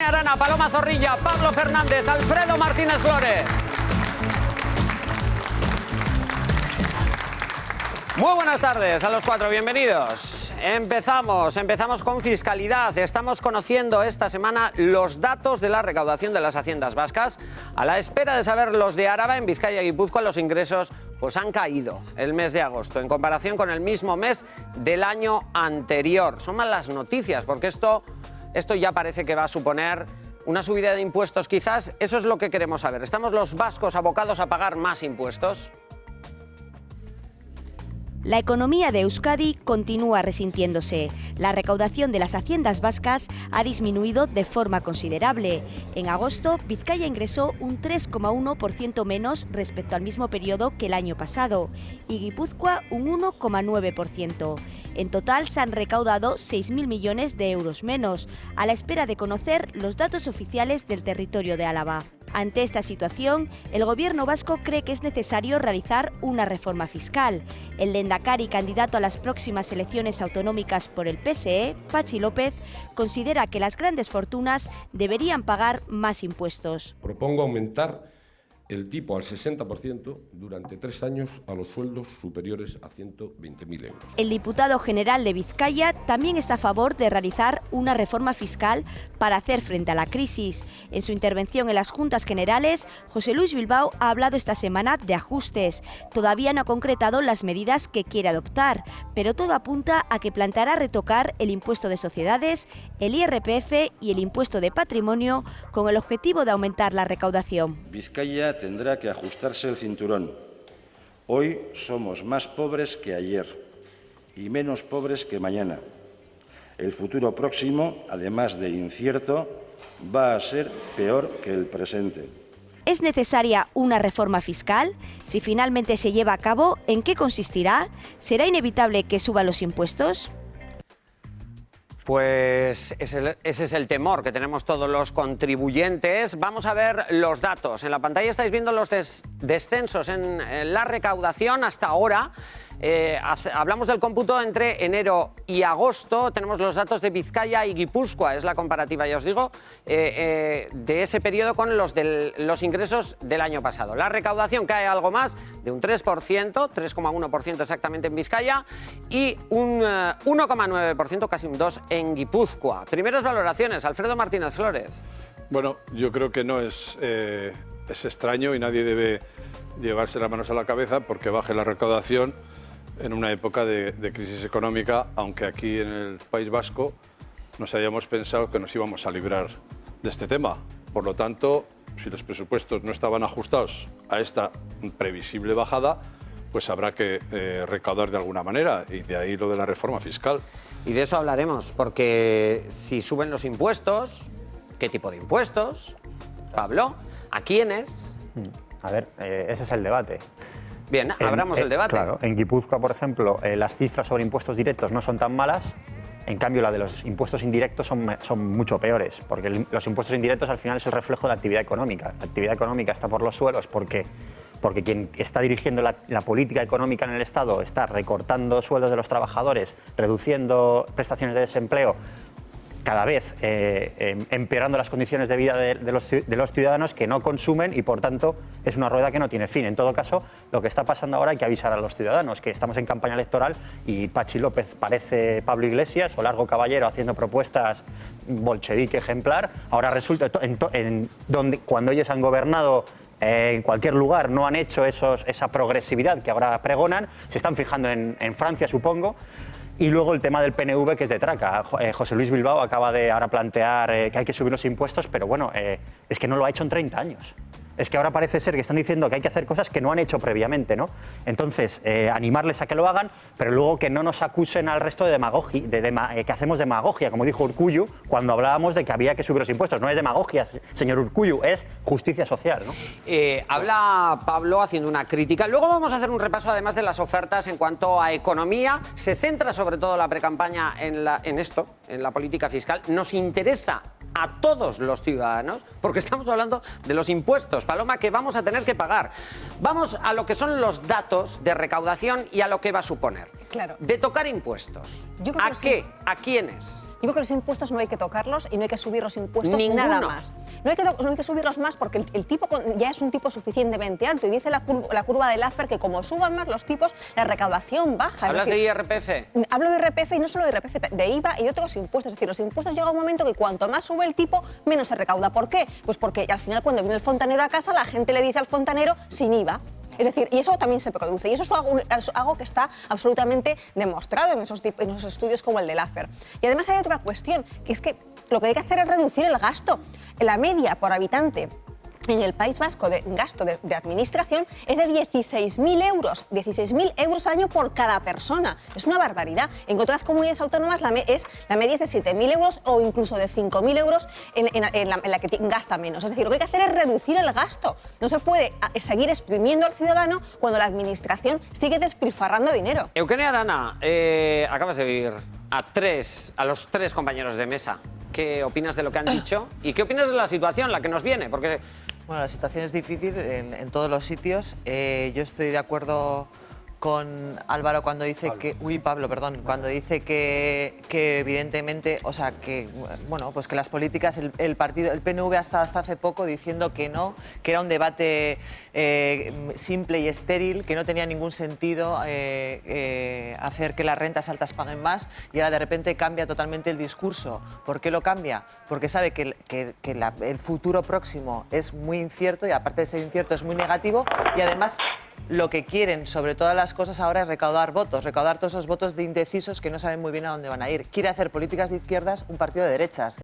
Arana, Paloma Zorrilla, Pablo Fernández, Alfredo Martínez Flores. Muy buenas tardes a los cuatro, bienvenidos. Empezamos con fiscalidad. Estamos conociendo esta semana los datos de la recaudación de las haciendas vascas. A la espera de saber los de Araba, en Vizcaya y Guipúzcoa los ingresos pues han caído el mes de agosto en comparación con el mismo mes del año anterior. Son malas noticias porque esto ya parece que va a suponer una subida de impuestos quizás. Eso es lo que queremos saber. ¿Estamos los vascos abocados a pagar más impuestos? La economía de Euskadi continúa resintiéndose. La recaudación de las haciendas vascas ha disminuido de forma considerable. En agosto, Vizcaya ingresó un 3,1% menos respecto al mismo periodo que el año pasado y Guipúzcoa un 1,9%. En total se han recaudado 6.000 millones de euros menos, a la espera de conocer los datos oficiales del territorio de Álava. Ante esta situación, el gobierno vasco cree que es necesario realizar una reforma fiscal. El lehendakari, candidato a las próximas elecciones autonómicas por el PSE, Patxi López, considera que las grandes fortunas deberían pagar más impuestos. Propongo aumentar el tipo al 60% durante 3 años a los sueldos superiores a 120.000 euros. El diputado general de Vizcaya también está a favor de realizar una reforma fiscal para hacer frente a la crisis. En su intervención en las Juntas Generales, José Luis Bilbao ha hablado esta semana de ajustes. Todavía no ha concretado las medidas que quiere adoptar, pero todo apunta a que planteará retocar el impuesto de sociedades, el IRPF y el impuesto de patrimonio con el objetivo de aumentar la recaudación. Vizcaya tendrá que ajustarse el cinturón. Hoy somos más pobres que ayer y menos pobres que mañana. El futuro próximo, además de incierto, va a ser peor que el presente. ¿Es necesaria una reforma fiscal? Si finalmente se lleva a cabo, ¿en qué consistirá? ¿Será inevitable que suban los impuestos? Pues ese es el temor que tenemos todos los contribuyentes. Vamos a ver los datos. En la pantalla estáis viendo los descensos en la recaudación hasta ahora. Hablamos del cómputo entre enero y agosto. Tenemos los datos de Vizcaya y Guipúzcoa, es la comparativa, ya os digo, de ese periodo con los de los ingresos del año pasado. La recaudación cae algo más de un 3%, 3,1% exactamente en Vizcaya y un 1,9%, casi un 2% en Guipúzcoa. Primeras valoraciones, Alfredo Martínez Flores. Bueno, yo creo que no es extraño y nadie debe llevarse las manos a la cabeza porque baje la recaudación en una época de crisis económica, aunque aquí en el País Vasco nos hayamos pensado que nos íbamos a librar de este tema. Por lo tanto, si los presupuestos no estaban ajustados a esta previsible bajada, pues habrá que recaudar de alguna manera, y de ahí lo de la reforma fiscal. Y de eso hablaremos, porque si suben los impuestos, ¿qué tipo de impuestos? Pablo, ¿a quiénes? A ver, ese es el debate. Bien, abramos el debate. Claro, en Guipúzcoa, por ejemplo, las cifras sobre impuestos directos no son tan malas, en cambio la de los impuestos indirectos son mucho peores, porque los impuestos indirectos al final es el reflejo de la actividad económica. La actividad económica está por los suelos porque quien está dirigiendo la política económica en el Estado está recortando sueldos de los trabajadores, reduciendo prestaciones de desempleo, cada vez empeorando las condiciones de vida de los ciudadanos que no consumen y, por tanto, es una rueda que no tiene fin. En todo caso, lo que está pasando ahora hay que avisar a los ciudadanos, que estamos en campaña electoral y Patxi López parece Pablo Iglesias o Largo Caballero haciendo propuestas bolchevique ejemplar. Ahora resulta, cuando ellos han gobernado en cualquier lugar, no han hecho esa progresividad que ahora pregonan, se están fijando en Francia, supongo. Y luego el tema del PNV, que es de traca. José Luis Bilbao acaba de ahora plantear que hay que subir los impuestos, pero bueno, es que no lo ha hecho en 30 años. Es que ahora parece ser que están diciendo que hay que hacer cosas que no han hecho previamente, ¿no? Entonces, animarles a que lo hagan, pero luego que no nos acusen al resto de demagogia, que hacemos demagogia, como dijo Urkullu, cuando hablábamos de que había que subir los impuestos. No es demagogia, señor Urkullu, es justicia social, ¿no? Habla Pablo haciendo una crítica. Luego vamos a hacer un repaso, además de las ofertas en cuanto a economía. Se centra sobre todo la precampaña en la política fiscal. Nos interesa a todos los ciudadanos, porque estamos hablando de los impuestos, Paloma, que vamos a tener que pagar. Vamos a lo que son los datos de recaudación y a lo que va a suponer. Claro. De tocar impuestos. Yo creo ¿A que qué? sí. ¿A quiénes? Yo creo que los impuestos no hay que tocarlos y no hay que subir los impuestos Ninguno. nada más. No hay que subirlos más porque el tipo ya es un tipo suficientemente alto y dice la curva de Laffer que como suban más los tipos, la recaudación baja. ¿Hablas de IRPF? Hablo de IRPF y no solo de IRPF, de IVA y de otros impuestos. Es decir, los impuestos llega un momento que cuanto más sube el tipo, menos se recauda. ¿Por qué? Pues porque al final cuando viene el fontanero a casa, la gente le dice al fontanero sin IVA. Es decir, y eso también se produce. Y eso es algo que está absolutamente demostrado en esos estudios como el de Laffer. Y además hay otra cuestión, que es que lo que hay que hacer es reducir el gasto. La media por habitante en el País Vasco de gasto de administración es de 16.000 euros. 16.000 euros al año por cada persona. Es una barbaridad. En otras comunidades autónomas la media es de 7.000 euros o incluso de 5.000 euros en la que gasta menos. Es decir, lo que hay que hacer es reducir el gasto. No se puede seguir exprimiendo al ciudadano cuando la administración sigue despilfarrando dinero. Eukenia Arana, acabas de oír a los tres compañeros de mesa. ¿Qué opinas de lo que han dicho? ¿Y qué opinas de la situación, la que nos viene? Porque bueno, la situación es difícil en todos los sitios. Yo estoy de acuerdo con Álvaro cuando dice que... Uy, Pablo, perdón. Cuando dice que evidentemente, o sea, que bueno, pues que las políticas, el PNV hasta hace poco diciendo que no, que era un debate simple y estéril, que no tenía ningún sentido hacer que las rentas altas paguen más, y ahora de repente cambia totalmente el discurso. ¿Por qué lo cambia? Porque sabe que el futuro próximo es muy incierto y aparte de ser incierto es muy negativo, y además lo que quieren sobre todas las cosas ahora es recaudar votos, recaudar todos esos votos de indecisos que no saben muy bien a dónde van a ir. Quiere hacer políticas de izquierdas un partido de derechas.